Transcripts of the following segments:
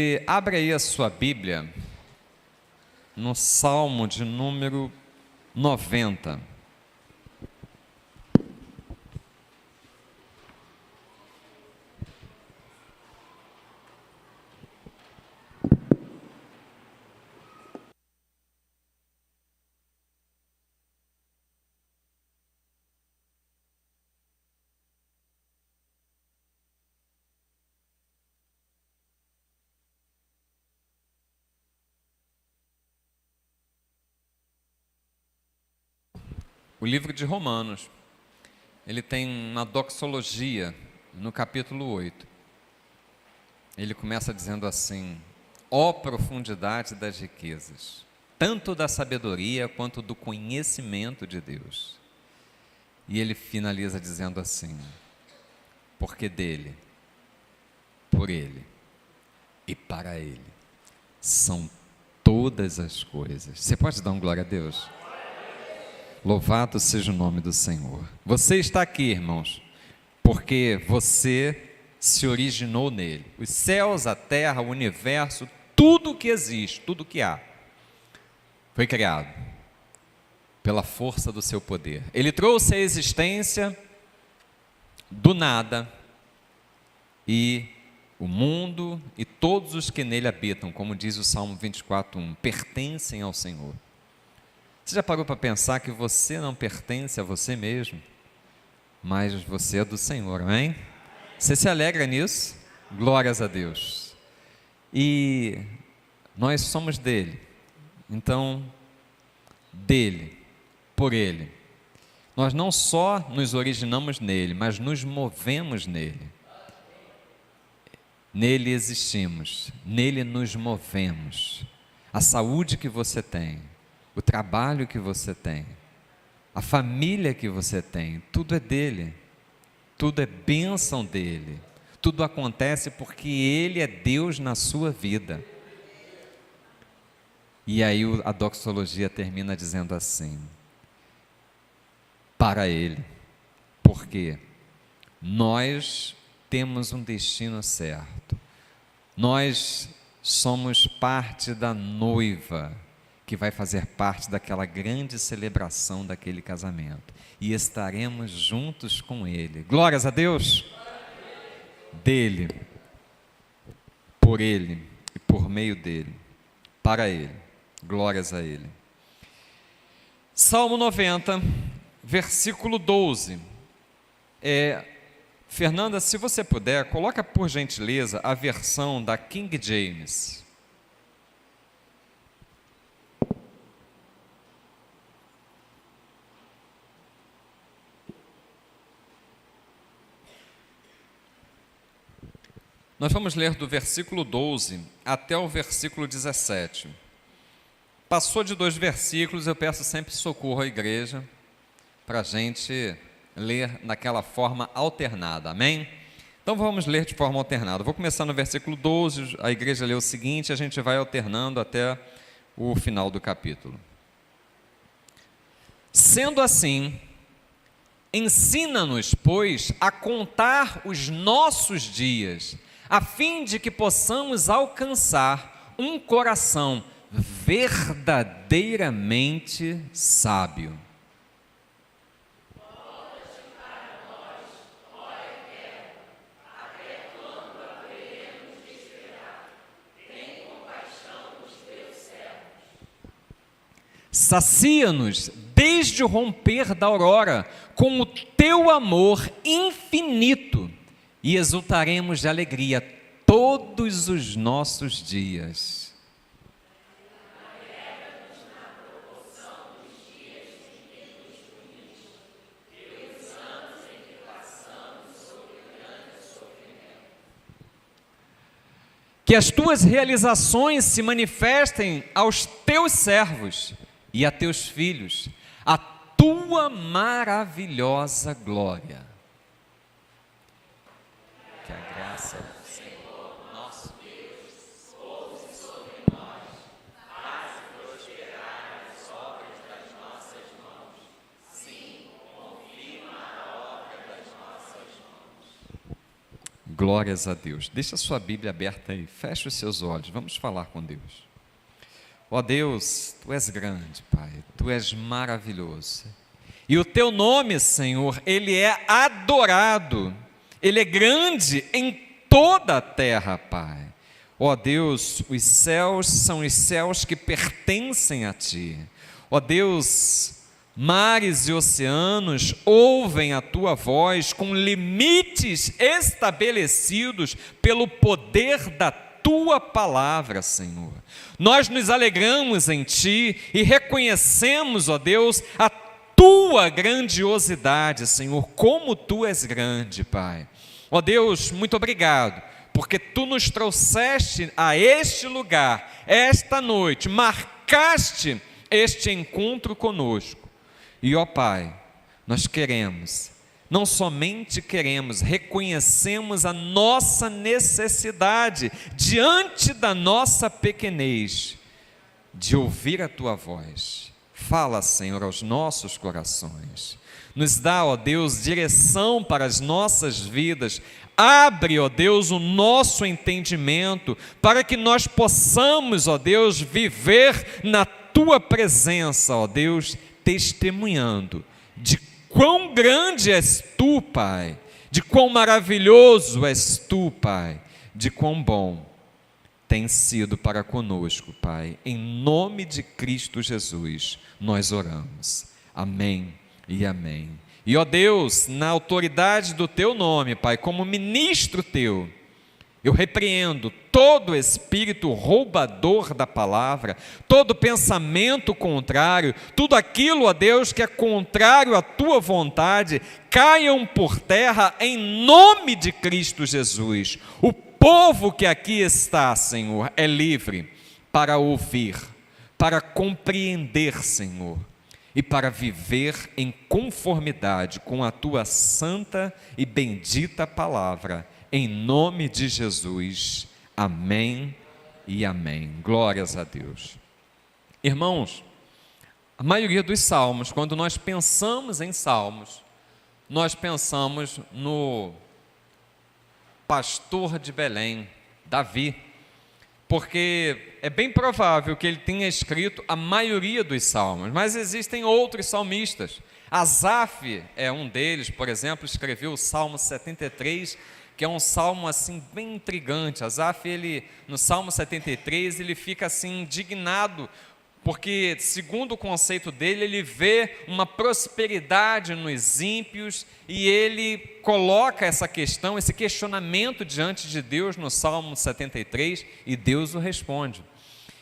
E abre aí a sua Bíblia no Salmo de número 90. O livro de Romanos, ele tem uma doxologia no capítulo 8. Ele começa dizendo assim: ó profundidade das riquezas, tanto da sabedoria quanto do conhecimento de Deus. E ele finaliza dizendo assim: porque dele, por ele e para ele são todas as coisas. Você pode dar um glória a Deus? Louvado seja o nome do Senhor. Você está aqui, irmãos, porque você se originou nele. Os céus, a terra, o universo, tudo que existe, tudo que há, foi criado pela força do seu poder. Ele trouxe a existência do nada, e o mundo e todos os que nele habitam, como diz o Salmo 24:1, pertencem ao Senhor. Você já parou para pensar que você não pertence a você mesmo, mas você é do Senhor, amém? Você se alegra nisso? Glórias a Deus. E nós somos dele, então, dele, por ele. Nós não só nos originamos nele, mas nos movemos nele. Nele existimos, nele nos movemos. A saúde que você tem, o trabalho que você tem, a família que você tem, tudo é dele, tudo é bênção dele, tudo acontece porque ele é Deus na sua vida. E aí a doxologia termina dizendo assim: para ele, porque nós temos um destino certo, nós somos parte da noiva, que vai fazer parte daquela grande celebração daquele casamento, e estaremos juntos com ele. Glórias a Deus! Dele, por ele e por meio dele, para ele. Glórias a ele. Salmo 90, versículo 12. Fernanda, se você puder, coloca por gentileza a versão da King James. Nós vamos ler do versículo 12 até o versículo 17. Passou de 2 versículos, eu peço sempre socorro à igreja, para a gente ler naquela forma alternada, amém? Então vamos ler de forma alternada. Vou começar no versículo 12, a igreja lê o seguinte, a gente vai alternando até o final do capítulo. Sendo assim, ensina-nos, pois, a contar os nossos dias, a fim de que possamos alcançar um coração verdadeiramente sábio. Sacia-nos desde o romper da aurora com o teu amor infinito, e exultaremos de alegria todos os nossos dias. Que as tuas realizações se manifestem aos teus servos e a teus filhos, a tua maravilhosa glória. Que a graça do Senhor, nosso Deus, pouse sobre nós, faça prosperar as obras das nossas mãos. Sim, confirma a obra das nossas mãos. Glórias a Deus. Deixa a sua Bíblia aberta aí, feche os seus olhos, vamos falar com Deus. Ó Deus, Tu és grande, Pai, Tu és maravilhoso. E o Teu nome, Senhor, Ele é adorado, Ele é grande em toda a terra, Pai. Ó Deus, os céus são os céus que pertencem a Ti. Ó Deus, mares e oceanos ouvem a Tua voz com limites estabelecidos pelo poder da Tua palavra, Senhor. Nós nos alegramos em Ti e reconhecemos, ó Deus, a Tua grandiosidade, Senhor, como Tu és grande, Pai. Ó Deus, muito obrigado, porque Tu nos trouxeste a este lugar, esta noite, marcaste este encontro conosco. E ó Pai, nós queremos, não somente queremos, reconhecemos a nossa necessidade diante da nossa pequenez, de ouvir a Tua voz. Fala, Senhor, aos nossos corações. Nos dá, ó Deus, direção para as nossas vidas. Abre, ó Deus, o nosso entendimento, para que nós possamos, ó Deus, viver na Tua presença, ó Deus, testemunhando de quão grande és Tu, Pai, de quão maravilhoso és Tu, Pai, de quão bom tem sido para conosco, Pai. Em nome de Cristo Jesus, nós oramos. Amém e amém. E, ó Deus, na autoridade do Teu nome, Pai, como ministro Teu, eu repreendo todo espírito roubador da palavra, todo pensamento contrário, tudo aquilo, ó Deus, que é contrário à Tua vontade, caiam por terra em nome de Cristo Jesus. O povo que aqui está, Senhor, é livre para ouvir, para compreender, Senhor, e para viver em conformidade com a Tua santa e bendita palavra, em nome de Jesus. Amém e amém. Glórias a Deus. Irmãos, a maioria dos salmos, quando nós pensamos em salmos, nós pensamos no pastor de Belém, Davi, porque é bem provável que ele tenha escrito a maioria dos salmos, mas existem outros salmistas. Asaf é um deles, por exemplo, escreveu o Salmo 73, que é um salmo assim bem intrigante. Asaf, no Salmo 73, ele fica assim indignado, porque segundo o conceito dele, ele vê uma prosperidade nos ímpios e ele coloca essa questão, esse questionamento diante de Deus no Salmo 73 e Deus o responde.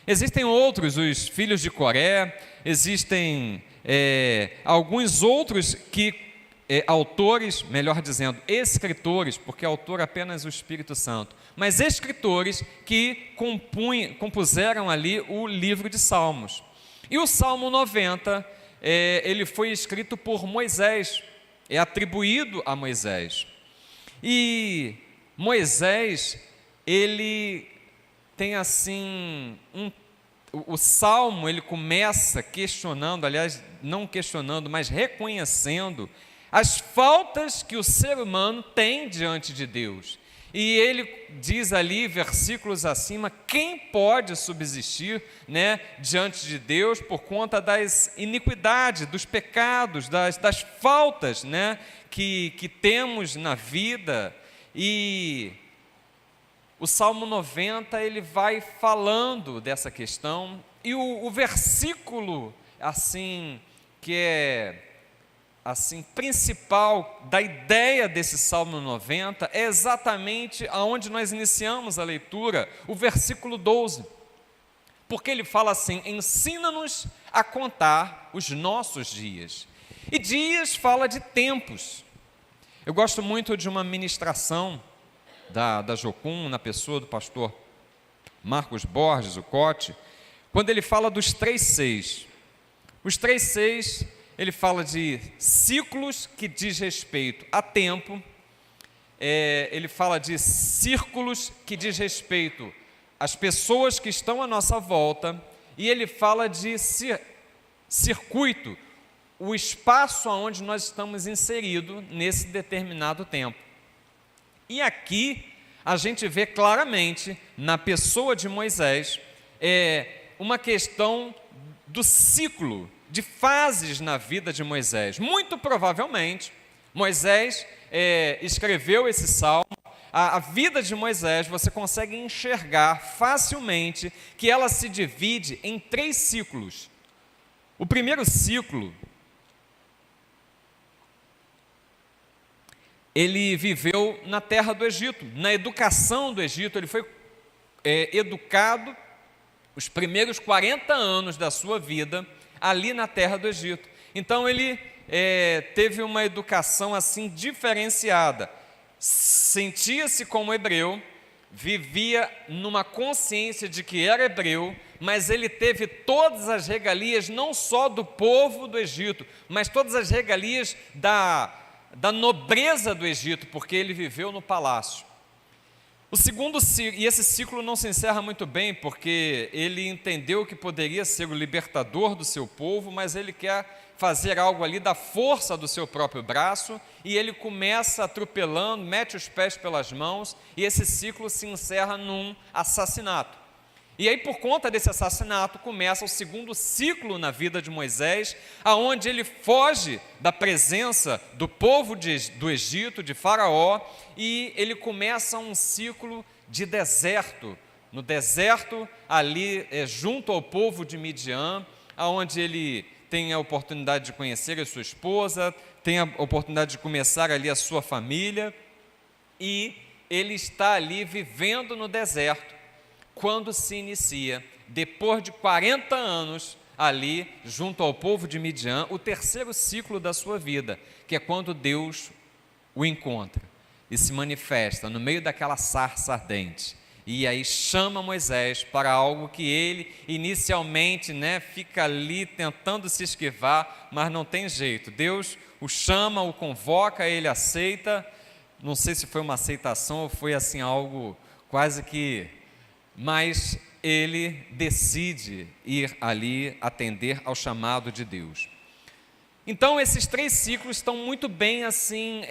Existem outros, os filhos de Coré, existem alguns outros autores, melhor dizendo, escritores, porque autor apenas o Espírito Santo, mas escritores que compuseram ali o livro de Salmos. E o Salmo 90, ele foi escrito por Moisés, é atribuído a Moisés. E Moisés, ele tem assim, o Salmo, ele começa questionando, aliás, não questionando, mas reconhecendo as faltas que o ser humano tem diante de Deus. E ele diz ali, versículos acima, quem pode subsistir, diante de Deus por conta das iniquidades, dos pecados, das faltas, que temos na vida. E o Salmo 90, ele vai falando dessa questão, e o versículo, assim, que é assim, principal da ideia desse Salmo 90 é exatamente aonde nós iniciamos a leitura, o versículo 12, porque ele fala assim: ensina-nos a contar os nossos dias. E dias fala de tempos. Eu gosto muito de uma ministração da Jocum, na pessoa do pastor Marcos Borges, o Cote, quando ele fala dos 3 seis. Os 3 seis, ele fala de ciclos que diz respeito a tempo, ele fala de círculos que diz respeito às pessoas que estão à nossa volta, e ele fala de circuito, o espaço onde nós estamos inseridos nesse determinado tempo. E aqui, a gente vê claramente na pessoa de Moisés uma questão do ciclo de fases na vida de Moisés. Muito provavelmente, Moisés escreveu esse salmo. A vida de Moisés, você consegue enxergar facilmente que ela se divide em 3 ciclos. O primeiro ciclo, ele viveu na terra do Egito, na educação do Egito. Ele foi educado os primeiros 40 anos da sua vida ali na terra do Egito. Então ele teve uma educação assim diferenciada. Sentia-se como hebreu, vivia numa consciência de que era hebreu, mas ele teve todas as regalias, não só do povo do Egito, mas todas as regalias da nobreza do Egito, porque ele viveu no palácio. O segundo ciclo, e esse ciclo não se encerra muito bem, porque ele entendeu que poderia ser o libertador do seu povo, mas ele quer fazer algo ali da força do seu próprio braço, e ele começa atropelando, mete os pés pelas mãos, e esse ciclo se encerra num assassinato. E aí, por conta desse assassinato, começa o segundo ciclo na vida de Moisés, aonde ele foge da presença do povo do Egito, de Faraó, e ele começa um ciclo de deserto. No deserto, ali junto ao povo de Midian, aonde ele tem a oportunidade de conhecer a sua esposa, tem a oportunidade de começar ali a sua família, e ele está ali vivendo no deserto, quando se inicia, depois de 40 anos, ali, junto ao povo de Midian, o terceiro ciclo da sua vida, que é quando Deus o encontra e se manifesta no meio daquela sarça ardente. E aí chama Moisés para algo que ele inicialmente fica ali tentando se esquivar, mas não tem jeito. Deus o chama, o convoca, ele aceita. Não sei se foi uma aceitação ou foi assim algo quase que... Mas ele decide ir ali atender ao chamado de Deus. Então esses 3 ciclos estão muito bem assim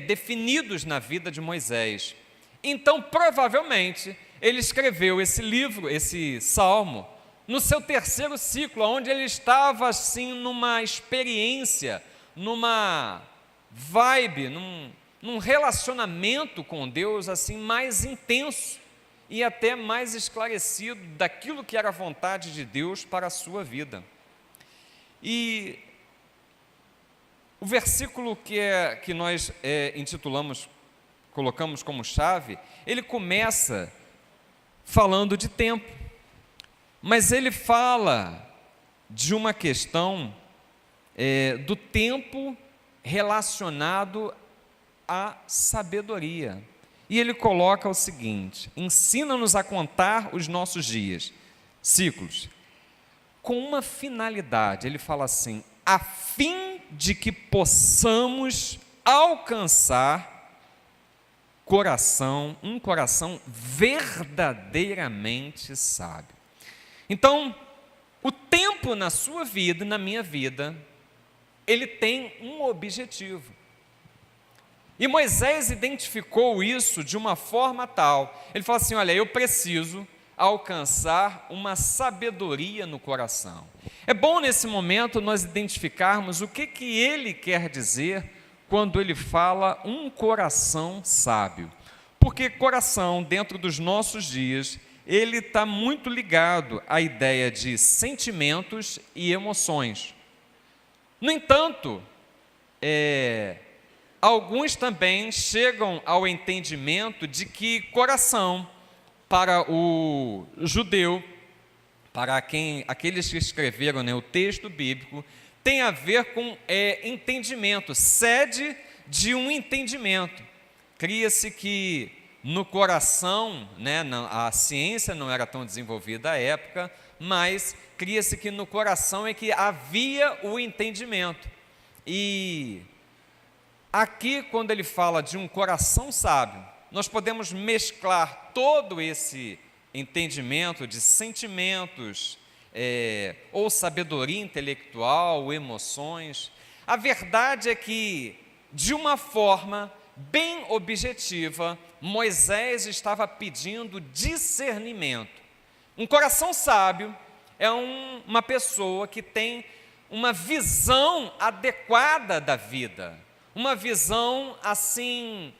definidos na vida de Moisés. Então, provavelmente, ele escreveu esse livro, esse salmo, no seu terceiro ciclo, onde ele estava assim numa experiência, numa vibe, num relacionamento com Deus assim mais intenso e até mais esclarecido daquilo que era a vontade de Deus para a sua vida. E o versículo que nós colocamos como chave, ele começa falando de tempo, mas ele fala de uma questão do tempo relacionado à sabedoria. E ele coloca o seguinte: ensina-nos a contar os nossos dias, ciclos, com uma finalidade. Ele fala assim: a fim de que possamos alcançar um coração verdadeiramente sábio. Então, o tempo na sua vida e na minha vida, ele tem um objetivo. E Moisés identificou isso de uma forma tal. Ele falou assim: olha, eu preciso alcançar uma sabedoria no coração. É bom nesse momento nós identificarmos o que ele quer dizer quando ele fala um coração sábio. Porque coração, dentro dos nossos dias, ele está muito ligado à ideia de sentimentos e emoções. No entanto, alguns também chegam ao entendimento de que coração, para o judeu, para aqueles que escreveram o texto bíblico, tem a ver com entendimento, sede de um entendimento. Cria-se que no coração, a ciência não era tão desenvolvida à época, mas cria-se que no coração é que havia o entendimento. E aqui, quando ele fala de um coração sábio, nós podemos mesclar todo esse entendimento de sentimentos, ou sabedoria intelectual, emoções. A verdade é que, de uma forma, bem objetiva, Moisés estava pedindo discernimento. Um coração sábio é uma pessoa que tem uma visão adequada da vida, uma visão assim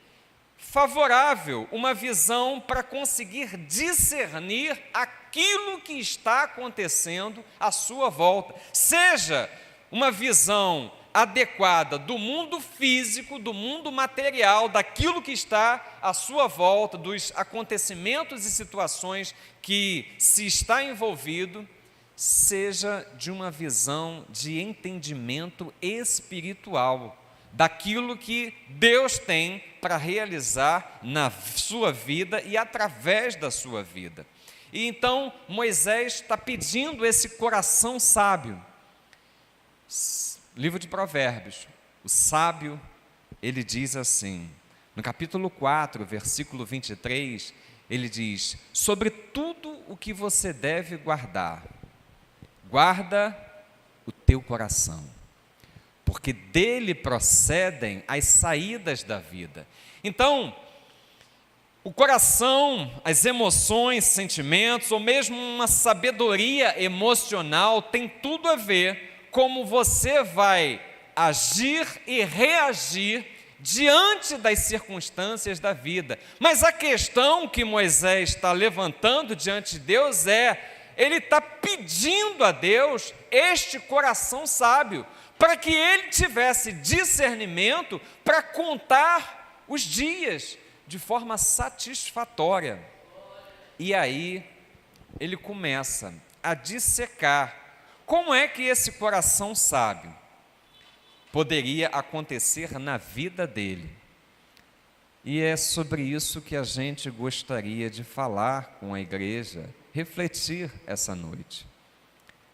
favorável, uma visão para conseguir discernir aquilo que está acontecendo à sua volta, seja uma visão adequada do mundo físico, do mundo material, daquilo que está à sua volta, dos acontecimentos e situações que se está envolvido, seja de uma visão de entendimento espiritual, daquilo que Deus tem para realizar na sua vida e através da sua vida. E então Moisés está pedindo esse coração sábio. Livro de Provérbios, o sábio, ele diz assim, no capítulo 4, versículo 23, ele diz: sobre tudo o que você deve guardar, guarda o teu coração, porque dele procedem as saídas da vida. Então, o coração, as emoções, sentimentos, ou mesmo uma sabedoria emocional, tem tudo a ver como você vai agir e reagir diante das circunstâncias da vida. Mas a questão que Moisés está levantando diante de Deus ele está pedindo a Deus este coração sábio, para que ele tivesse discernimento para contar os dias de forma satisfatória. E aí ele começa a dissecar como é que esse coração sábio poderia acontecer na vida dele. E é sobre isso que a gente gostaria de falar com a igreja, refletir essa noite.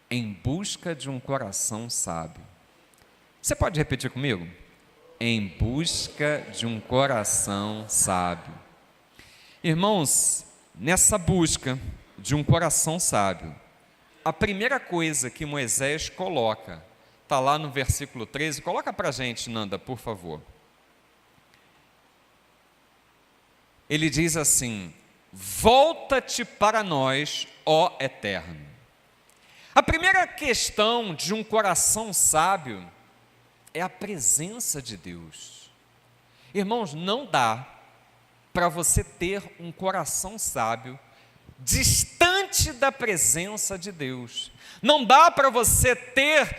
Em busca de um coração sábio. Você pode repetir comigo? Em busca de um coração sábio. Irmãos, nessa busca de um coração sábio, a primeira coisa que Moisés coloca, está lá no versículo 13, coloca para a gente, Nanda, por favor. Ele diz assim: volta-te para nós, ó Eterno. A primeira questão de um coração sábio é a presença de Deus. Irmãos, não dá para você ter um coração sábio distante da presença de Deus. Não dá para você ter,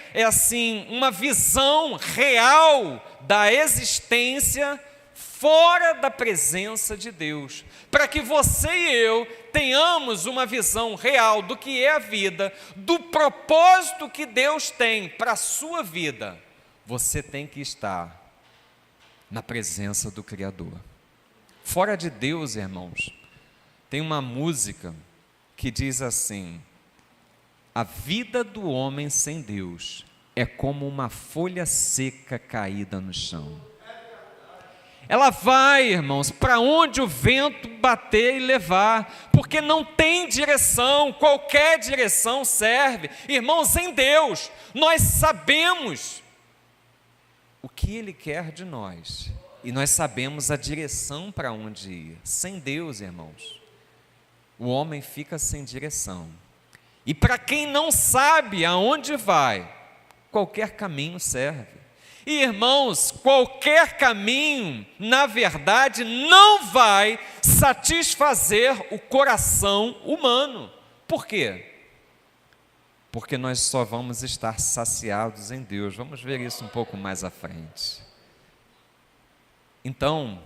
uma visão real da existência fora da presença de Deus. Para que você e eu tenhamos uma visão real do que é a vida, do propósito que Deus tem para a sua vida, você tem que estar na presença do Criador. Fora de Deus, irmãos, tem uma música que diz assim: a vida do homem sem Deus é como uma folha seca caída no chão. Ela vai, irmãos, para onde o vento bater e levar, porque não tem direção, qualquer direção serve. Irmãos, em Deus, nós sabemos o que Ele quer de nós, e nós sabemos a direção para onde ir. Sem Deus, irmãos, o homem fica sem direção. E para quem não sabe aonde vai, qualquer caminho serve. E, irmãos, qualquer caminho, na verdade, não vai satisfazer o coração humano. Por quê? Porque nós só vamos estar saciados em Deus. Vamos ver isso um pouco mais à frente. Então,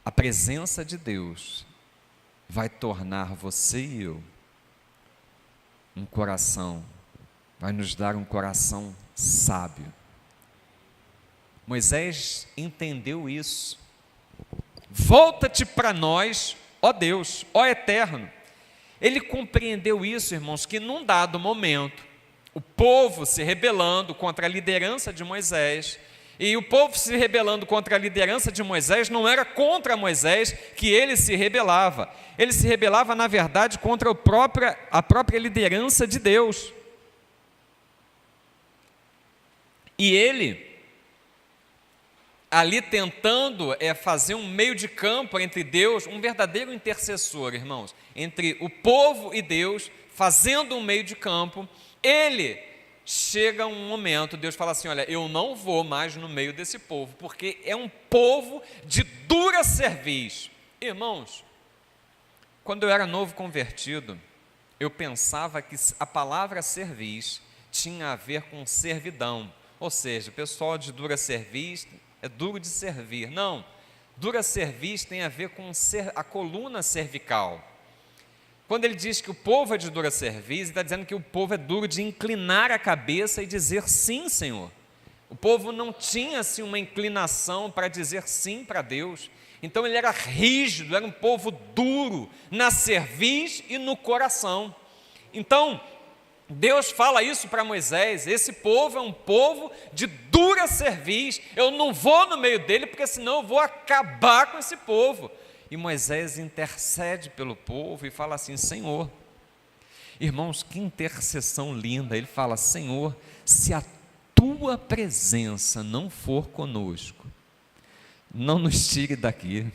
a presença de Deus vai tornar você e eu um coração, vai nos dar um coração sábio. Moisés entendeu isso. Volta-te para nós, ó Deus, ó Eterno. Ele compreendeu isso, irmãos, que num dado momento, o povo se rebelando contra a liderança de Moisés, e o povo se rebelando contra a liderança de Moisés, não era contra Moisés que ele se rebelava na verdade contra a própria liderança de Deus. E ele ali tentando fazer um meio de campo entre Deus, um verdadeiro intercessor, irmãos, entre o povo e Deus, fazendo um meio de campo. Ele chega um momento, Deus fala assim: olha, eu não vou mais no meio desse povo, porque é um povo de dura cerviz. Irmãos, quando eu era novo convertido, eu pensava que a palavra cerviz tinha a ver com servidão, ou seja, o pessoal de dura cerviz é duro de servir. Não, dura cerviz tem a ver com a coluna cervical. Quando ele diz que o povo é de dura cerviz, ele está dizendo que o povo é duro de inclinar a cabeça e dizer sim, Senhor. O povo não tinha assim uma inclinação para dizer sim para Deus. Então ele era rígido, era um povo duro na cerviz e no coração. Então Deus fala isso para Moisés: esse povo é um povo de dura cerviz, eu não vou no meio dele, porque senão eu vou acabar com esse povo. E Moisés intercede pelo povo e fala assim: Senhor, irmãos, que intercessão linda. Ele fala: Senhor, se a tua presença não for conosco, não nos tire daqui.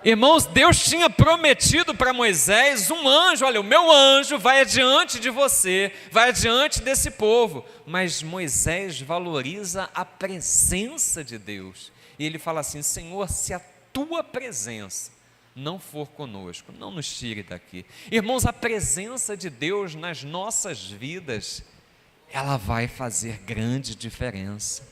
Irmãos, Deus tinha prometido para Moisés um anjo: olha, o meu anjo vai adiante de você, vai adiante desse povo. Mas Moisés valoriza a presença de Deus, e ele fala assim: Senhor, se a tua presença não for conosco, não nos tire daqui. Irmãos, a presença de Deus nas nossas vidas, ela vai fazer grande diferença.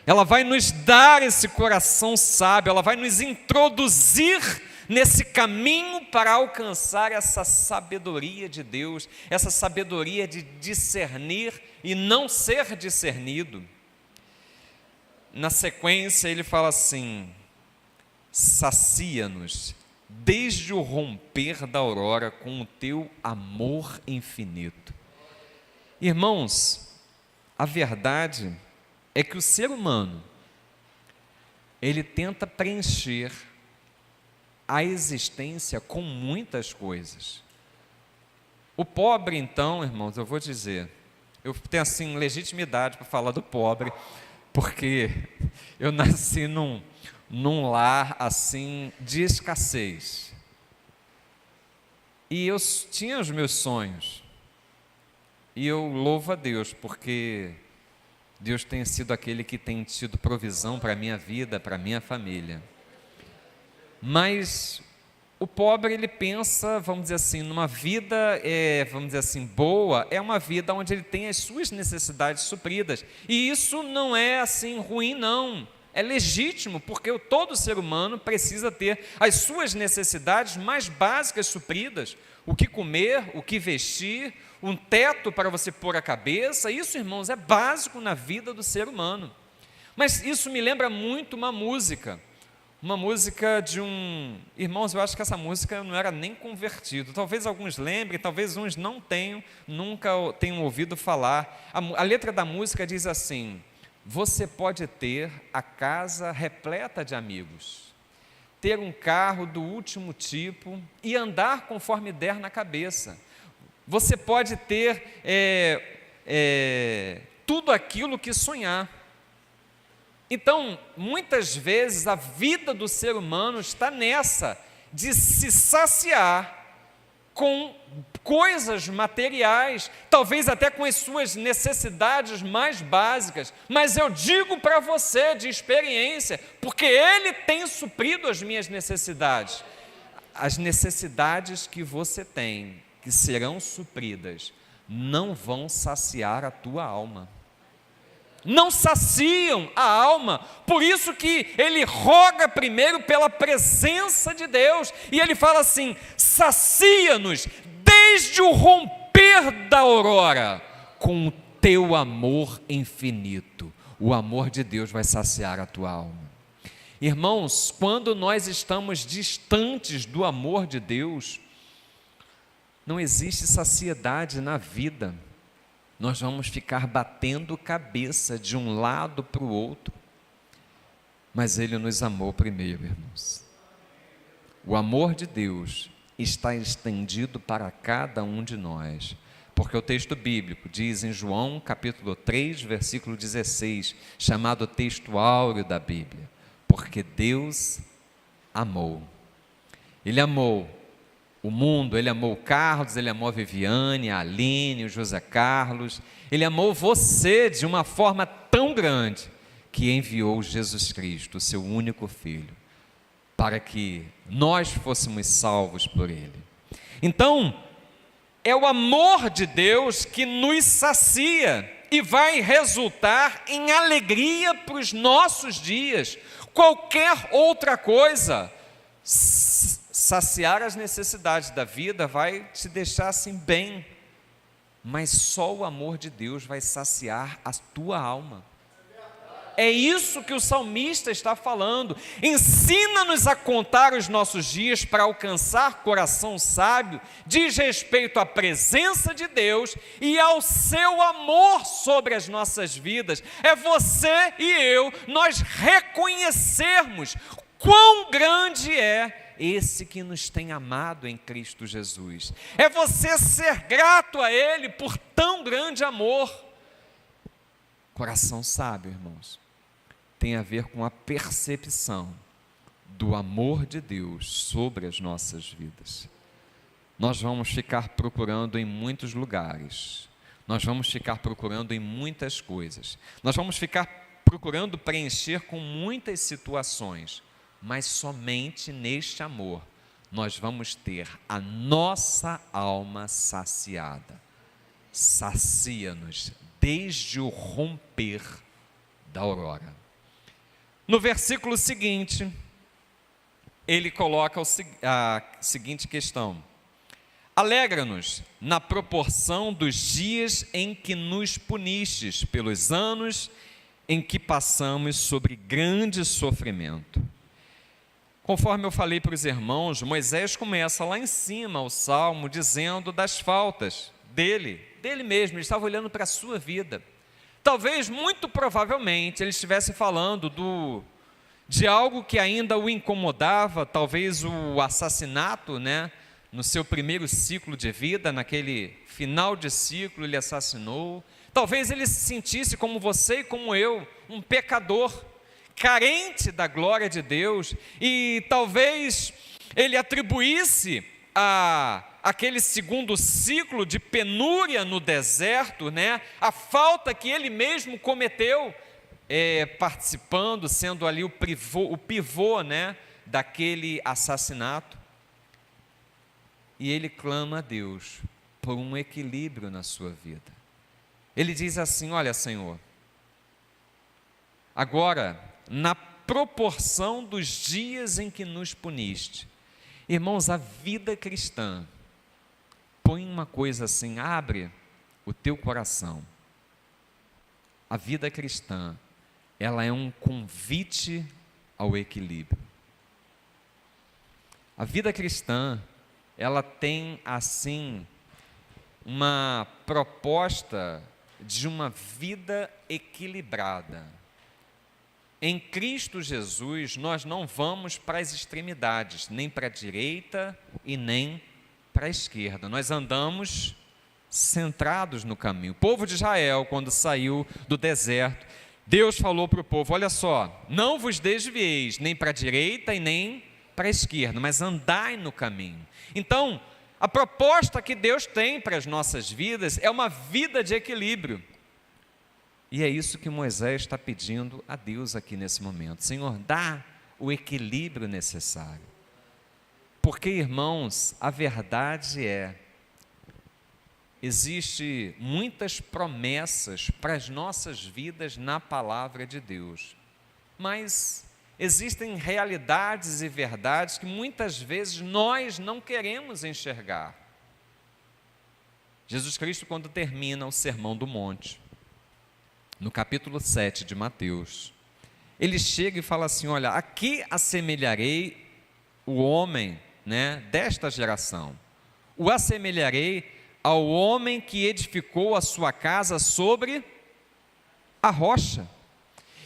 Ela vai nos dar esse coração sábio, ela vai nos introduzir nesse caminho para alcançar essa sabedoria de Deus, essa sabedoria de discernir e não ser discernido. Na sequência ele fala assim: sacia-nos desde o romper da aurora com o teu amor infinito. Irmãos, a verdade é que o ser humano, ele tenta preencher a existência com muitas coisas. O pobre, então, irmãos, eu vou dizer, eu tenho assim legitimidade para falar do pobre, porque eu nasci num lar assim de escassez. E eu tinha os meus sonhos. E eu louvo a Deus, porque Deus tem sido aquele que tem tido provisão para a minha vida, para a minha família. Mas o pobre, ele pensa, vamos dizer assim, numa vida, vamos dizer assim, boa, é uma vida onde ele tem as suas necessidades supridas. E isso não é assim ruim, não. É legítimo, porque todo ser humano precisa ter as suas necessidades mais básicas supridas: o que comer, o que vestir, um teto para você pôr a cabeça. Isso, irmãos, é básico na vida do ser humano. Mas isso me lembra muito uma música de um... Irmãos, eu acho que essa música eu não era nem convertido. Talvez alguns lembrem, talvez uns não tenham, nunca tenham ouvido falar. A letra da música diz assim: você pode ter a casa repleta de amigos, ter um carro do último tipo e andar conforme der na cabeça. Você pode ter tudo aquilo que sonhar. Então, muitas vezes a vida do ser humano está nessa, de se saciar com coisas materiais, talvez até com as suas necessidades mais básicas. Mas eu digo para você de experiência, porque Ele tem suprido as minhas necessidades. As necessidades que você tem, que serão supridas, não vão saciar a tua alma. Não saciam a alma. Por isso que ele roga primeiro pela presença de Deus, e ele fala assim: sacia-nos desde o romper da aurora com o teu amor infinito. O amor de Deus vai saciar a tua alma. Irmãos, quando nós estamos distantes do amor de Deus, não existe saciedade na vida. Nós vamos ficar batendo cabeça de um lado para o outro. Mas Ele nos amou primeiro, irmãos. O amor de Deus está estendido para cada um de nós, porque o texto bíblico diz em João capítulo 3, versículo 16, chamado texto áureo da Bíblia, porque Deus amou. Ele amou o mundo, Ele amou o Carlos, Ele amou a Viviane, a Aline, o José Carlos, Ele amou você de uma forma tão grande, que enviou Jesus Cristo, o seu único Filho, para que nós fôssemos salvos por Ele. Então, é o amor de Deus que nos sacia e vai resultar em alegria para os nossos dias. Qualquer outra coisa, saciar as necessidades da vida vai te deixar assim bem, mas só o amor de Deus vai saciar a tua alma. É isso que o salmista está falando. Ensina-nos a contar os nossos dias para alcançar coração sábio, diz respeito à presença de Deus e ao seu amor sobre as nossas vidas. É você e eu, nós reconhecermos quão grande é esse que nos tem amado em Cristo Jesus. É você ser grato a Ele por tão grande amor. Coração sábio, irmãos, tem a ver com a percepção do amor de Deus sobre as nossas vidas. Nós vamos ficar procurando em muitos lugares, nós vamos ficar procurando em muitas coisas, nós vamos ficar procurando preencher com muitas situações, mas somente neste amor nós vamos ter a nossa alma saciada. Sacia-nos desde o romper da aurora. No versículo seguinte, ele coloca a seguinte questão: alegra-nos na proporção dos dias em que nos punistes, pelos anos em que passamos sobre grande sofrimento. Conforme eu falei para os irmãos, Moisés começa lá em cima o salmo dizendo das faltas dele mesmo. Ele estava olhando para a sua vida. Talvez, muito provavelmente, ele estivesse falando de algo que ainda o incomodava, talvez o assassinato, no seu primeiro ciclo de vida, naquele final de ciclo ele assassinou. Talvez ele se sentisse como você e como eu, um pecador, carente da glória de Deus, e talvez ele atribuísse aquele segundo ciclo de penúria no deserto, a falta que ele mesmo cometeu, participando, sendo ali o pivô, daquele assassinato. E ele clama a Deus por um equilíbrio na sua vida. Ele diz assim: olha, Senhor, agora, na proporção dos dias em que nos puniste. Irmãos, a vida cristã, põe uma coisa assim, abre o teu coração. A vida cristã, ela é um convite ao equilíbrio. A vida cristã, ela tem assim uma proposta de uma vida equilibrada. Em Cristo Jesus, nós não vamos para as extremidades, nem para a direita e nem para a esquerda. Nós andamos centrados no caminho. O povo de Israel, quando saiu do deserto, Deus falou para o povo: olha só, não vos desvieis nem para a direita e nem para a esquerda, mas andai no caminho. Então, a proposta que Deus tem para as nossas vidas é uma vida de equilíbrio. E é isso que Moisés está pedindo a Deus aqui nesse momento. Senhor, dá o equilíbrio necessário. Porque, irmãos, a verdade existe muitas promessas para as nossas vidas na palavra de Deus. Mas existem realidades e verdades que muitas vezes nós não queremos enxergar. Jesus Cristo, quando termina o Sermão do Monte, no capítulo 7 de Mateus, ele chega e fala assim: olha, aqui assemelharei o homem, desta geração, o assemelharei ao homem que edificou a sua casa sobre a rocha,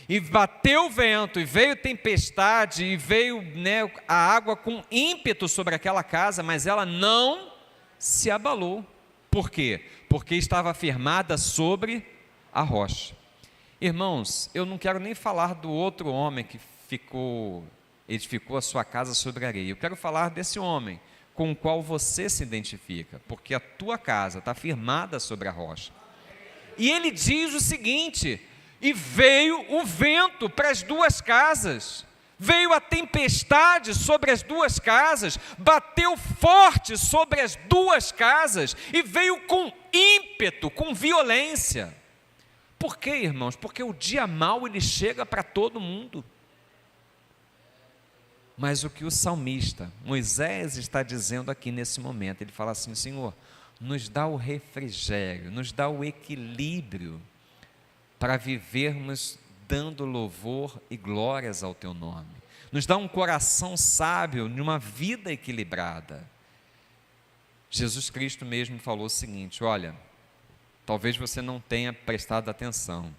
e bateu o vento, e veio tempestade, e veio a água com ímpeto sobre aquela casa, mas ela não se abalou, Por quê? Porque estava firmada sobre a rocha. Irmãos, eu não quero nem falar do outro homem que edificou a sua casa sobre a areia. Eu quero falar desse homem com o qual você se identifica, porque a tua casa está firmada sobre a rocha. E ele diz o seguinte: e veio o vento para as duas casas, veio a tempestade sobre as duas casas, bateu forte sobre as duas casas, e veio com ímpeto, com violência. Por quê, irmãos? Porque o dia mau ele chega para todo mundo. Mas o que o salmista, Moisés, está dizendo aqui nesse momento, ele fala assim: Senhor, nos dá o refrigério, nos dá o equilíbrio para vivermos dando louvor e glórias ao Teu nome. Nos dá um coração sábio, numa vida equilibrada. Jesus Cristo mesmo falou o seguinte: olha, talvez você não tenha prestado atenção.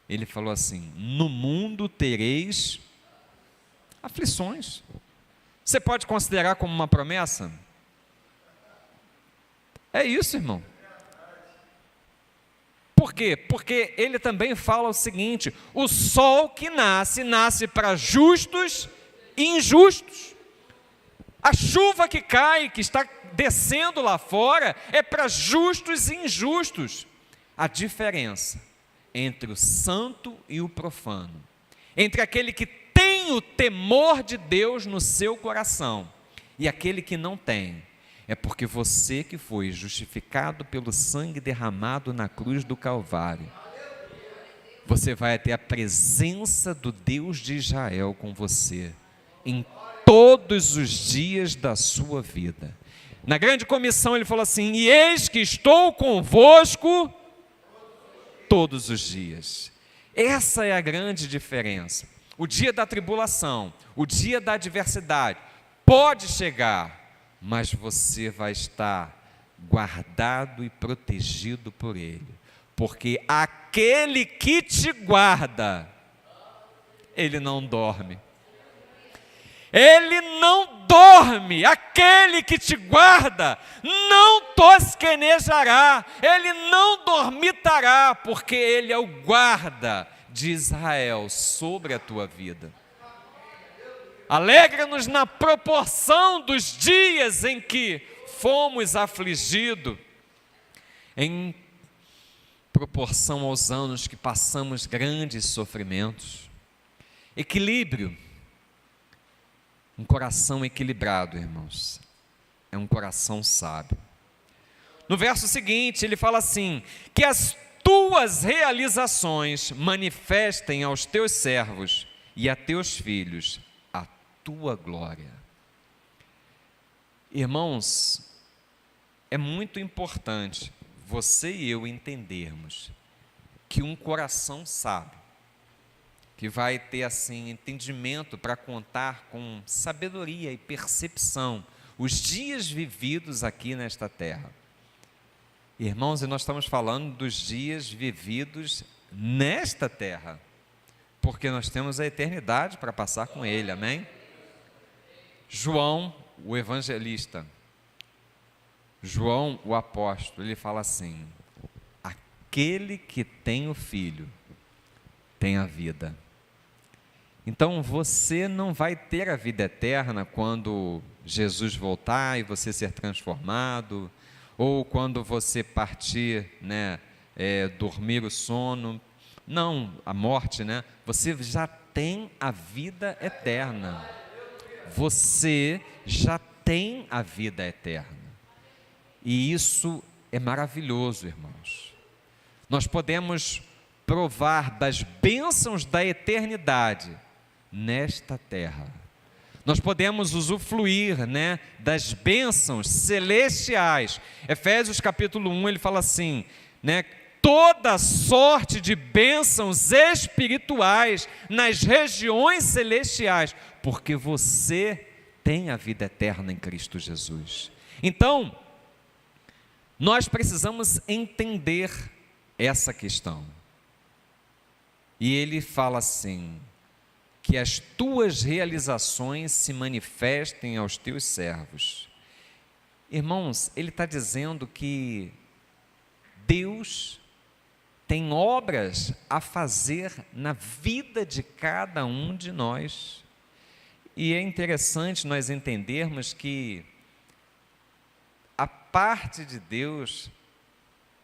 Ele falou assim: no mundo tereis aflições. Você pode considerar como uma promessa? É isso, irmão. Por quê? Porque ele também fala o seguinte: o sol que nasce, nasce para justos e injustos. A chuva que cai, que está descendo lá fora, é para justos e injustos. A diferença entre o santo e o profano, entre aquele que tem o temor de Deus no seu coração e aquele que não tem, é porque você que foi justificado pelo sangue derramado na cruz do Calvário, você vai ter a presença do Deus de Israel com você em todos os dias da sua vida. Na grande comissão ele falou assim: e eis que estou convosco todos os dias. Essa é a grande diferença. O dia da tribulação, o dia da adversidade pode chegar, mas você vai estar guardado e protegido por Ele, porque aquele que te guarda, Ele não dorme. Ele não dorme, aquele que te guarda não tosquenejará, ele não dormitará, porque ele é o guarda de Israel sobre a tua vida. Alegra-nos na proporção dos dias em que fomos afligidos, em proporção aos anos que passamos grandes sofrimentos. Equilíbrio. Um coração equilibrado, irmãos, é um coração sábio. No verso seguinte, ele fala assim: que as tuas realizações manifestem aos teus servos e a teus filhos a tua glória. Irmãos, é muito importante você e eu entendermos que um coração sábio, que vai ter assim entendimento para contar com sabedoria e percepção os dias vividos aqui nesta terra. Irmãos, e nós estamos falando dos dias vividos nesta terra, porque nós temos a eternidade para passar com Ele, amém? João, o evangelista, João, o apóstolo, ele fala assim: aquele que tem o Filho tem a vida. Então você não vai ter a vida eterna quando Jesus voltar e você ser transformado, ou quando você partir, dormir o sono. Não, a morte, Você já tem a vida eterna. Você já tem a vida eterna. E isso é maravilhoso, irmãos. Nós podemos provar das bênçãos da eternidade nesta terra. Nós podemos usufruir, das bênçãos celestiais. Efésios capítulo 1, ele fala assim, toda sorte de bênçãos espirituais nas regiões celestiais, porque você tem a vida eterna em Cristo Jesus. Então, nós precisamos entender essa questão. E ele fala assim: que as tuas realizações se manifestem aos teus servos. Irmãos, ele está dizendo que Deus tem obras a fazer na vida de cada um de nós. E é interessante nós entendermos que a parte de Deus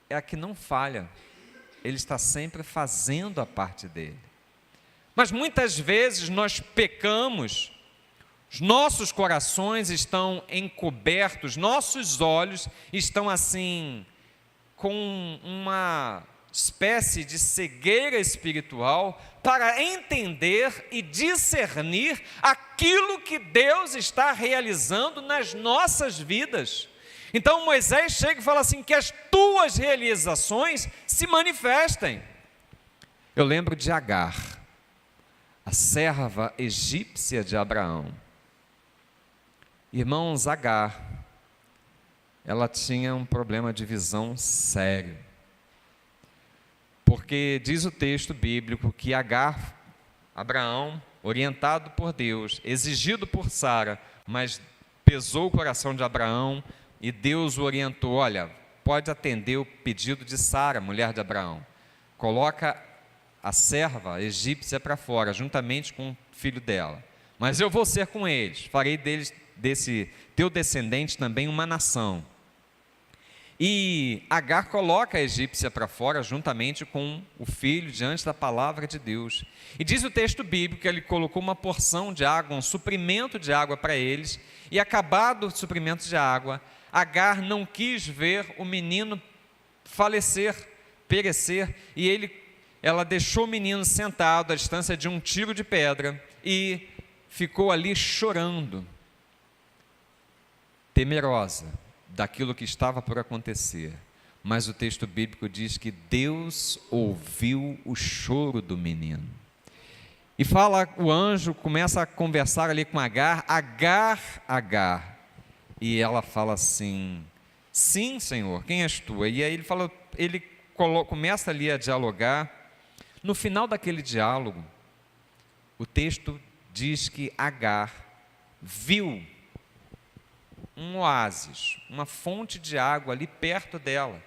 é a que não falha. Ele está sempre fazendo a parte dele. Mas muitas vezes nós pecamos, os nossos corações estão encobertos, nossos olhos estão assim, com uma espécie de cegueira espiritual para entender e discernir aquilo que Deus está realizando nas nossas vidas. Então Moisés chega e fala assim, que as tuas realizações se manifestem. Eu lembro de Agar, a serva egípcia de Abraão. Irmãos, Agar, ela tinha um problema de visão sério. Porque diz o texto bíblico que Agar, Abraão, orientado por Deus, exigido por Sara, mas pesou o coração de Abraão e Deus o orientou, olha, pode atender o pedido de Sara, mulher de Abraão. Coloca a serva egípcia para fora, juntamente com o filho dela. Mas eu vou ser com eles, farei deles, desse teu descendente também uma nação. E Agar coloca a egípcia para fora, juntamente com o filho, diante da palavra de Deus. E diz o texto bíblico que ele colocou uma porção de água, um suprimento de água para eles, e acabado o suprimento de água, Agar não quis ver o menino falecer, perecer, e ela deixou o menino sentado à distância de um tiro de pedra, e ficou ali chorando, temerosa daquilo que estava por acontecer. Mas o texto bíblico diz que Deus ouviu o choro do menino. E fala, o anjo começa a conversar ali com Agar, Agar. E ela fala assim, sim, Senhor, quem és tu? E aí ele começa ali a dialogar. No final daquele diálogo, o texto diz que Agar viu um oásis, uma fonte de água ali perto dela.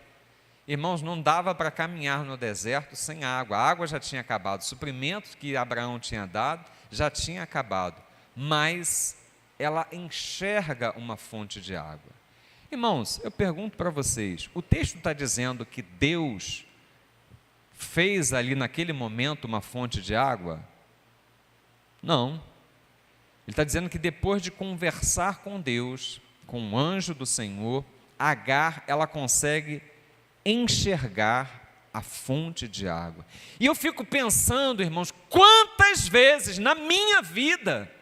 Irmãos, não dava para caminhar no deserto sem água. A água já tinha acabado, o suprimento que Abraão tinha dado já tinha acabado, mas ela enxerga uma fonte de água. Irmãos, eu pergunto para vocês, o texto está dizendo que Deus fez ali naquele momento uma fonte de água? Não. Ele está dizendo que depois de conversar com Deus, com o anjo do Senhor, Agar, ela consegue enxergar a fonte de água. E eu fico pensando, irmãos, quantas vezes na minha vida,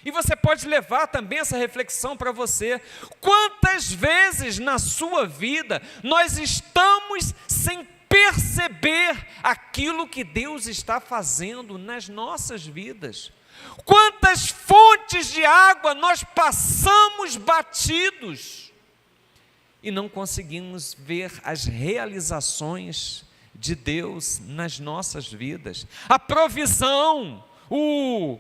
e você pode levar também essa reflexão para você, quantas vezes na sua vida nós estamos sem perceber aquilo que Deus está fazendo nas nossas vidas. Quantas fontes de água nós passamos batidos e não conseguimos ver as realizações de Deus nas nossas vidas. A provisão, o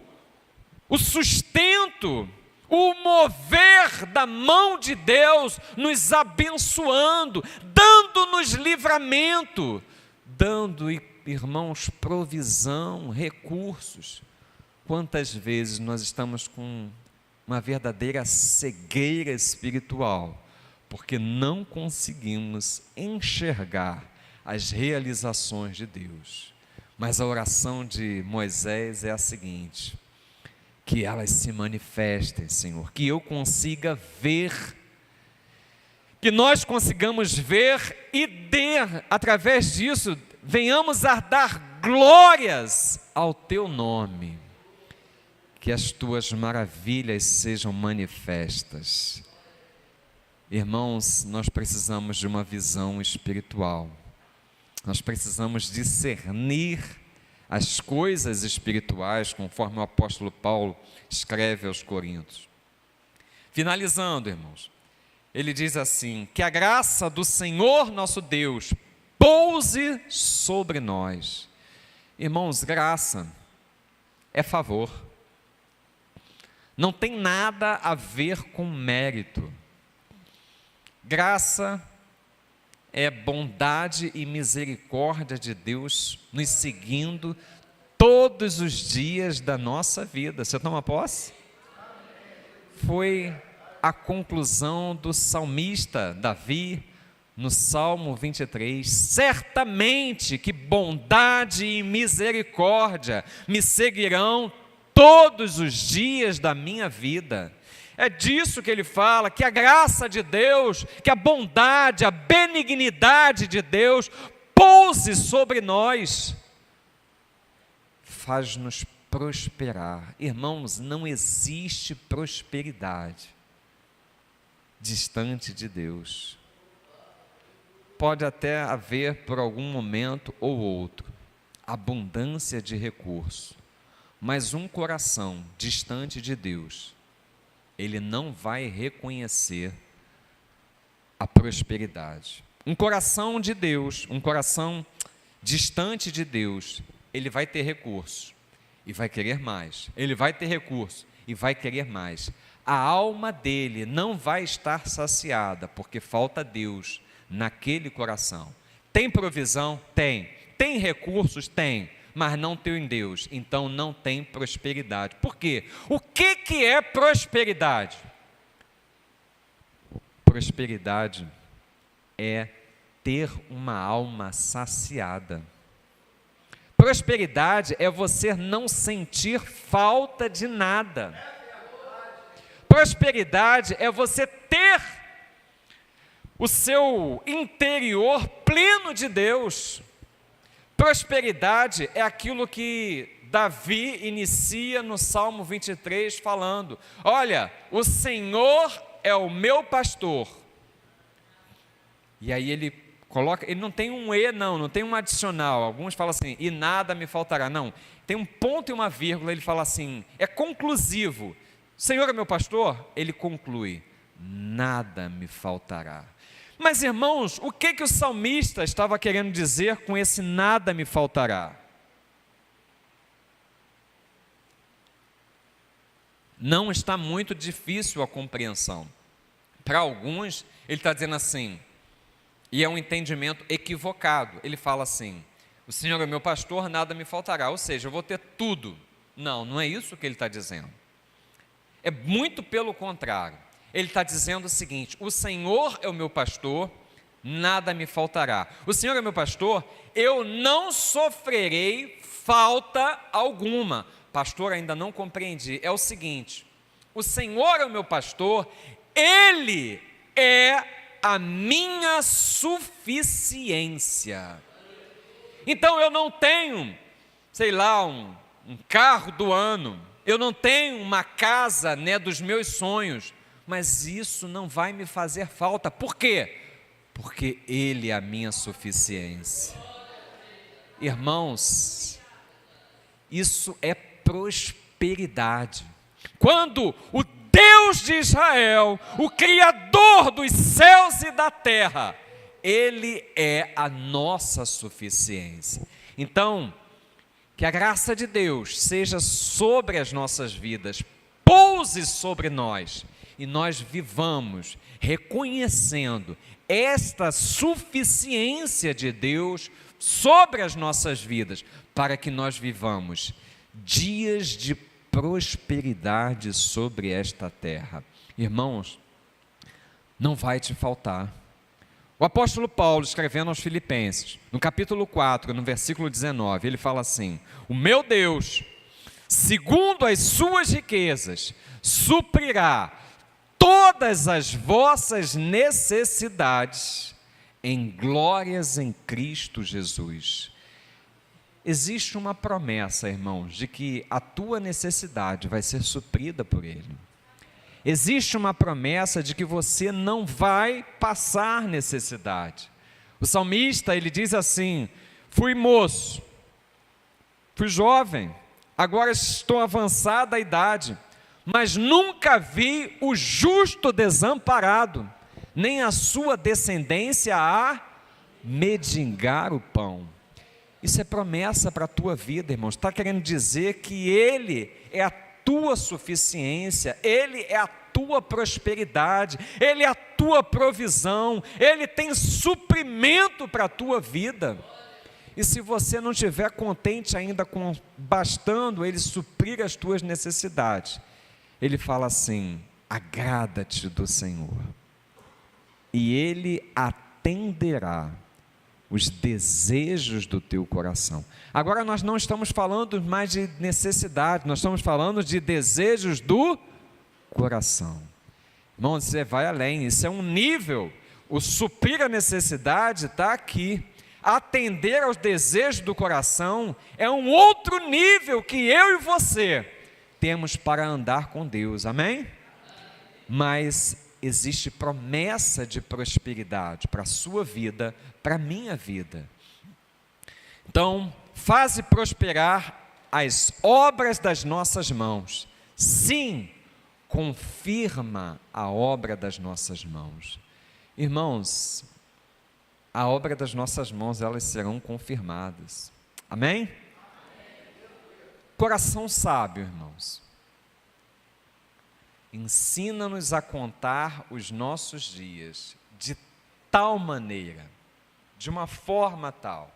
sustento, o mover da mão de Deus nos abençoando, dando-nos livramento, dando, irmãos, provisão, recursos. Quantas vezes nós estamos com uma verdadeira cegueira espiritual, porque não conseguimos enxergar as realizações de Deus. Mas a oração de Moisés é a seguinte: que elas se manifestem, Senhor, que eu consiga ver, que nós consigamos ver e através disso, venhamos a dar glórias ao Teu nome. Que as Tuas maravilhas sejam manifestas. Irmãos, nós precisamos de uma visão espiritual. Nós precisamos discernir as coisas espirituais, conforme o apóstolo Paulo escreve aos Coríntios. Finalizando, irmãos, ele diz assim: que a graça do Senhor nosso Deus pouse sobre nós. Irmãos, graça é favor. Não tem nada a ver com mérito. Graça é bondade e misericórdia de Deus nos seguindo todos os dias da nossa vida. Você toma posse? Foi a conclusão do salmista Davi no Salmo 23. Certamente que bondade e misericórdia me seguirão todos os dias da minha vida. É disso que ele fala, que a graça de Deus, que a bondade, a benignidade de Deus pouse sobre nós, faz-nos prosperar. Irmãos, não existe prosperidade distante de Deus. Pode até haver por algum momento ou outro abundância de recurso, mas um coração distante de Deus, ele não vai reconhecer a prosperidade. Um coração de Deus, um coração distante de Deus, ele vai ter recurso e vai querer mais. Ele vai ter recurso e vai querer mais. A alma dele não vai estar saciada, porque falta Deus naquele coração. Tem provisão? Tem. Tem recursos? Tem. Mas não tem Deus, então não tem prosperidade. Por quê? O que é prosperidade? Prosperidade é ter uma alma saciada. Prosperidade é você não sentir falta de nada. Prosperidade é você ter o seu interior pleno de Deus. Prosperidade é aquilo que Davi inicia no Salmo 23 falando: olha, o Senhor é o meu pastor. E aí ele coloca, ele não tem um e não tem um adicional. Alguns falam assim, e nada me faltará. Não, tem um ponto e uma vírgula, ele fala assim, é conclusivo. O Senhor é meu pastor? Ele conclui, nada me faltará. Mas, irmãos, o que o salmista estava querendo dizer com esse nada me faltará? Não está muito difícil a compreensão. Para alguns, ele está dizendo assim, e é um entendimento equivocado. Ele fala assim, o Senhor é meu pastor, nada me faltará. Ou seja, eu vou ter tudo. Não, não é isso que ele está dizendo. É muito pelo contrário. Ele está dizendo o seguinte, o Senhor é o meu pastor, nada me faltará. O Senhor é meu pastor, eu não sofrerei falta alguma. Pastor, ainda não compreendi. É o seguinte, o Senhor é o meu pastor, Ele é a minha suficiência. Então eu não tenho, sei lá, um carro do ano, eu não tenho uma casa, dos meus sonhos, mas isso não vai me fazer falta. Por quê? Porque Ele é a minha suficiência. Irmãos, isso é prosperidade. Quando o Deus de Israel, o Criador dos céus e da terra, Ele é a nossa suficiência. Então, que a graça de Deus seja sobre as nossas vidas, pouse sobre nós, e nós vivamos reconhecendo esta suficiência de Deus sobre as nossas vidas, para que nós vivamos dias de prosperidade sobre esta terra. Irmãos, não vai te faltar. O apóstolo Paulo, escrevendo aos Filipenses, no capítulo 4, no versículo 19, ele fala assim: o meu Deus, segundo as suas riquezas, suprirá todas as vossas necessidades em glórias em Cristo Jesus. Existe uma promessa, irmãos, de que a tua necessidade vai ser suprida por Ele. Existe uma promessa de que você não vai passar necessidade. O salmista, ele diz assim: fui moço, fui jovem, agora estou avançada a idade, mas nunca vi o justo desamparado, nem a sua descendência a mendigar o pão. Isso é promessa para a tua vida, irmãos. Está querendo dizer que Ele é a tua suficiência, Ele é a tua prosperidade, Ele é a tua provisão, Ele tem suprimento para a tua vida. E se você não estiver contente ainda com bastando Ele suprir as tuas necessidades, Ele fala assim: agrada-te do Senhor, e Ele atenderá os desejos do teu coração. Agora nós não estamos falando mais de necessidade, nós estamos falando de desejos do coração. Irmão, você vai além, isso é um nível. O suprir a necessidade está aqui. Atender aos desejos do coração é um outro nível que eu e você temos para andar com Deus, amém? Mas existe promessa de prosperidade para a sua vida, para a minha vida. Então, faze prosperar as obras das nossas mãos. Sim, confirma a obra das nossas mãos. Irmãos, a obra das nossas mãos, elas serão confirmadas. Amém? Coração sábio, irmãos, ensina-nos a contar os nossos dias de tal maneira, de uma forma tal,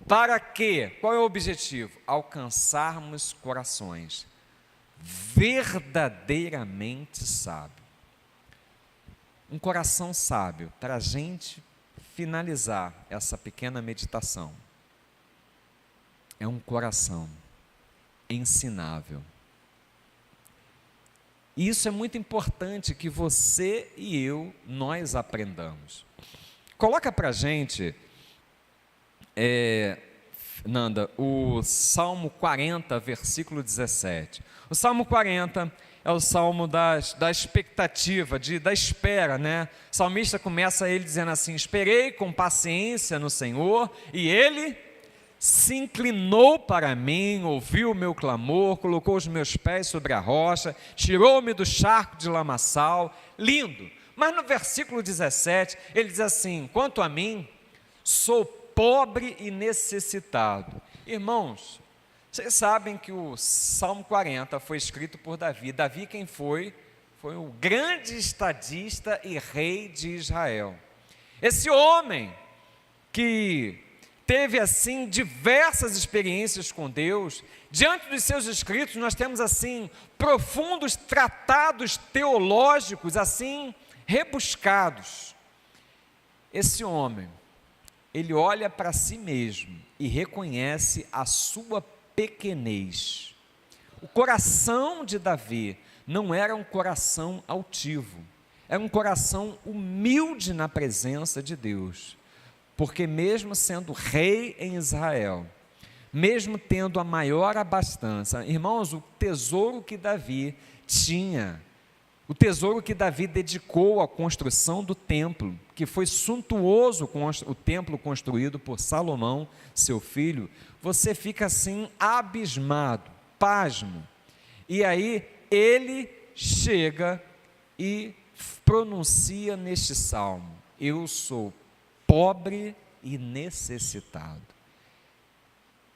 para que, qual é o objetivo? Alcançarmos corações verdadeiramente sábios. Um coração sábio, para a gente finalizar essa pequena meditação, é um coração ensinável. E isso é muito importante que você e eu, nós aprendamos. Coloca para a gente, Nanda, o Salmo 40, versículo 17. O Salmo 40 é o Salmo da expectativa, da espera, né? O salmista começa ele dizendo assim: esperei com paciência no Senhor, e Ele se inclinou para mim, ouviu o meu clamor, colocou os meus pés sobre a rocha, tirou-me do charco de lamaçal. Lindo. Mas no versículo 17, ele diz assim: quanto a mim, sou pobre e necessitado. Irmãos, vocês sabem que o Salmo 40 foi escrito por Davi. Davi quem foi? Foi o grande estadista e rei de Israel. Esse homem que teve assim diversas experiências com Deus. Diante dos seus escritos nós temos assim profundos tratados teológicos assim rebuscados. Esse homem, ele olha para si mesmo e reconhece a sua pequenez. O coração de Davi não era um coração altivo, era um coração humilde na presença de Deus. Porque mesmo sendo rei em Israel, mesmo tendo a maior abastança, irmãos, o tesouro que Davi tinha, o tesouro que Davi dedicou à construção do templo, que foi suntuoso o templo construído por Salomão, seu filho, você fica assim abismado, pasmo. E aí ele chega e pronuncia neste salmo: eu sou pobre e necessitado.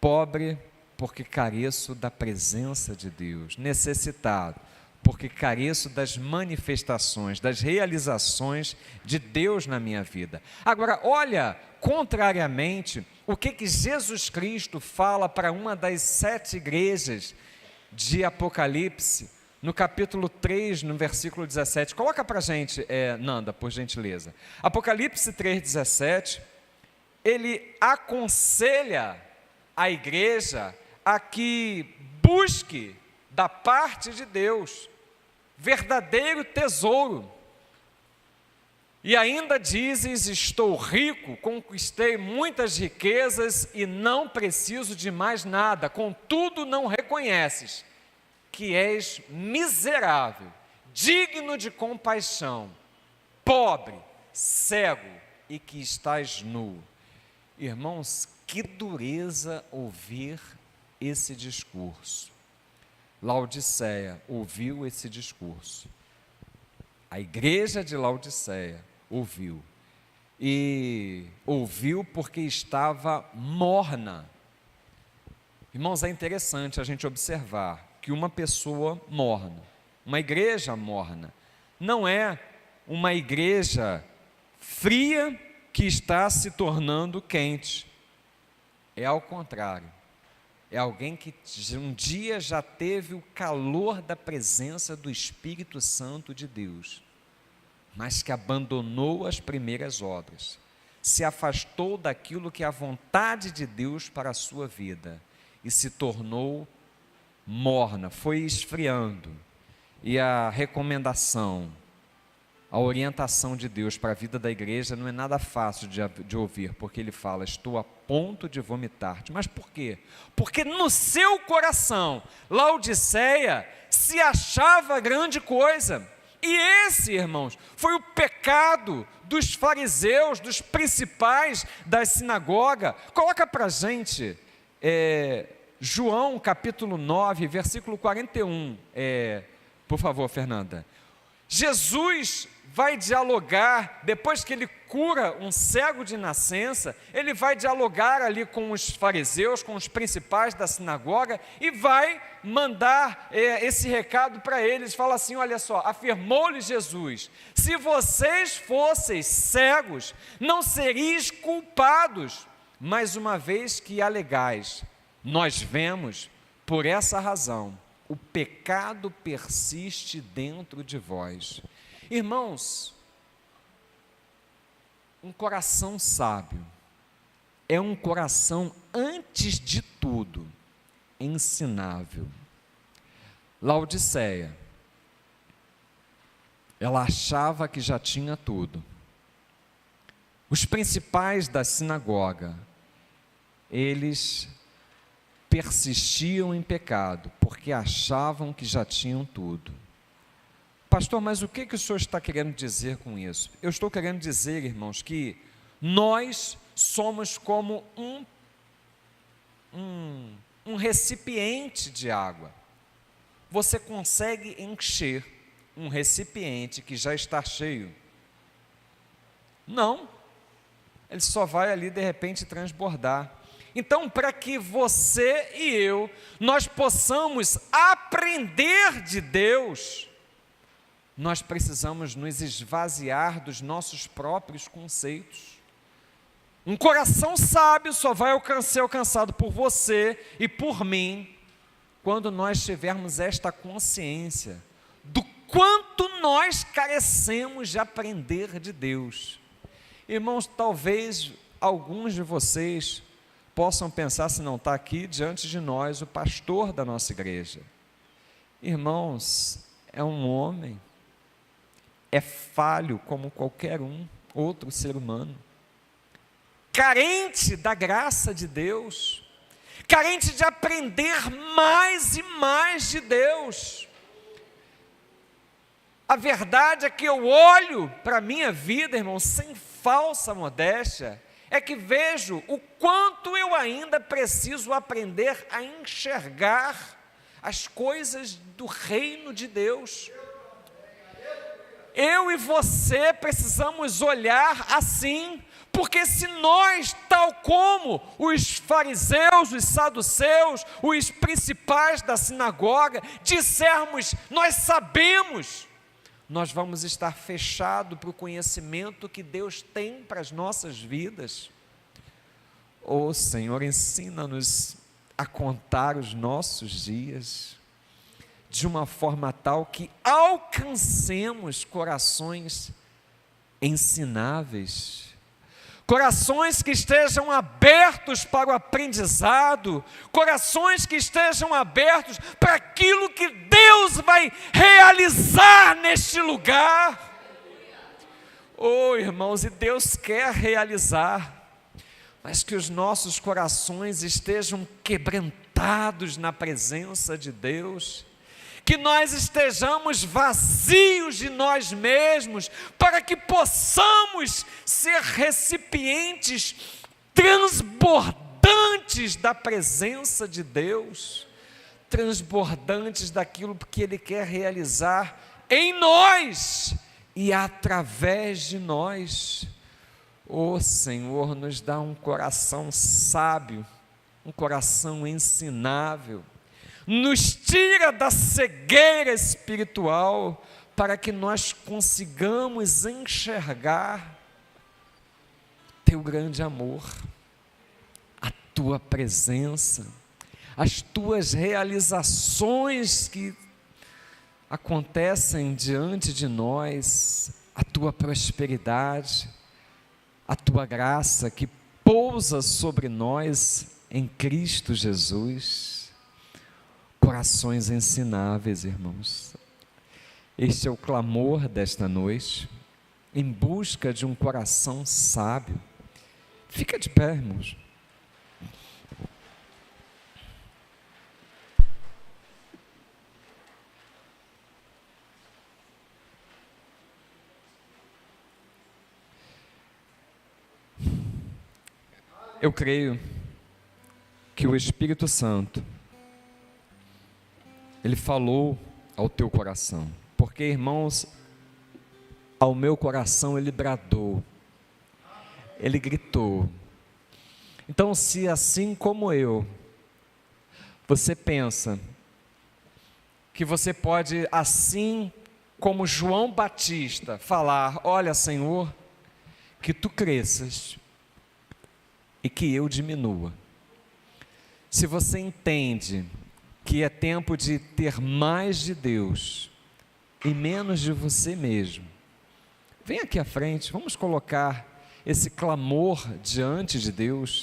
Pobre porque careço da presença de Deus. Necessitado porque careço das manifestações, das realizações de Deus na minha vida. Agora, olha, contrariamente, o que Jesus Cristo fala para uma das 7 igrejas de Apocalipse, no capítulo 3, no versículo 17. Coloca para a gente, Nanda, por gentileza. Apocalipse 3,17, ele aconselha a igreja a que busque da parte de Deus verdadeiro tesouro. E ainda dizes: estou rico, conquistei muitas riquezas e não preciso de mais nada, contudo não reconheces que és miserável, digno de compaixão, pobre, cego e que estás nu. Irmãos, que dureza ouvir esse discurso. Laodiceia ouviu esse discurso. A igreja de Laodiceia ouviu. E ouviu porque estava morna. Irmãos, é interessante a gente observar que uma pessoa morna, uma igreja morna, não é uma igreja fria que está se tornando quente. É ao contrário. É alguém que um dia já teve o calor da presença do Espírito Santo de Deus, mas que abandonou as primeiras obras, se afastou daquilo que é a vontade de Deus para a sua vida e se tornou morna, foi esfriando. E a recomendação, a orientação de Deus para a vida da igreja não é nada fácil de ouvir, porque Ele fala: estou a ponto de vomitar-te. Mas por quê? Porque no seu coração, Laodiceia se achava grande coisa. E esse, irmãos, foi o pecado dos fariseus, dos principais da sinagoga. Coloca para a gente, João capítulo 9, versículo 41. Por favor, Fernanda. Jesus vai dialogar, depois que ele cura um cego de nascença, ele vai dialogar ali com os fariseus, com os principais da sinagoga, e vai mandar esse recado para eles. Fala assim: olha só, afirmou-lhes Jesus: se vocês fossem cegos, não seríeis culpados, mas uma vez que alegais, nós vemos, por essa razão, o pecado persiste dentro de vós. Irmãos, um coração sábio é um coração, antes de tudo, ensinável. Laodiceia, ela achava que já tinha tudo. Os principais da sinagoga, eles persistiam em pecado, porque achavam que já tinham tudo. Pastor, mas o que o senhor está querendo dizer com isso? Eu estou querendo dizer, irmãos, que nós somos como um recipiente de água. Você consegue encher um recipiente que já está cheio? Não. Ele só vai ali, de repente, transbordar. Então, para que você e eu, nós possamos aprender de Deus, nós precisamos nos esvaziar dos nossos próprios conceitos. Um coração sábio só vai ser alcançado por você e por mim, quando nós tivermos esta consciência do quanto nós carecemos de aprender de Deus. Irmãos, talvez alguns de vocês possam pensar, se não está aqui diante de nós, o pastor da nossa igreja. Irmãos, é um homem, é falho como qualquer outro ser humano, carente da graça de Deus, carente de aprender mais e mais de Deus. A verdade é que eu olho para a minha vida, irmão, sem falsa modéstia, é que vejo o quanto eu ainda preciso aprender a enxergar as coisas do reino de Deus. Eu e você precisamos olhar assim, porque se nós, tal como os fariseus, os saduceus, os principais da sinagoga, dissermos, nós sabemos, nós vamos estar fechados para o conhecimento que Deus tem para as nossas vidas. Ô Senhor, ensina-nos a contar os nossos dias de uma forma tal que alcancemos corações ensináveis, corações que estejam abertos para o aprendizado, corações que estejam abertos para aquilo que Deus vai realizar neste lugar. Oh, irmãos, e Deus quer realizar, mas que os nossos corações estejam quebrantados na presença de Deus, que nós estejamos vazios de nós mesmos, para que possamos ser recipientes transbordantes da presença de Deus, transbordantes daquilo que Ele quer realizar em nós e através de nós. Ó Senhor, nos dá um coração sábio, um coração ensinável, nos tira da cegueira espiritual, para que nós consigamos enxergar teu grande amor, a tua presença, as tuas realizações que acontecem diante de nós, a tua prosperidade, a tua graça que pousa sobre nós em Cristo Jesus. Corações ensináveis, irmãos. Este é o clamor desta noite, em busca de um coração sábio. Fica de pé, irmãos. Eu creio que o Espírito Santo, Ele falou ao teu coração, porque, irmãos, ao meu coração Ele bradou, Ele gritou. Então, se assim como eu, você pensa que você pode, assim como João Batista, falar: olha, Senhor, que tu cresças e que eu diminua. Se você entende que é tempo de ter mais de Deus e menos de você mesmo, vem aqui à frente, vamos colocar esse clamor diante de Deus.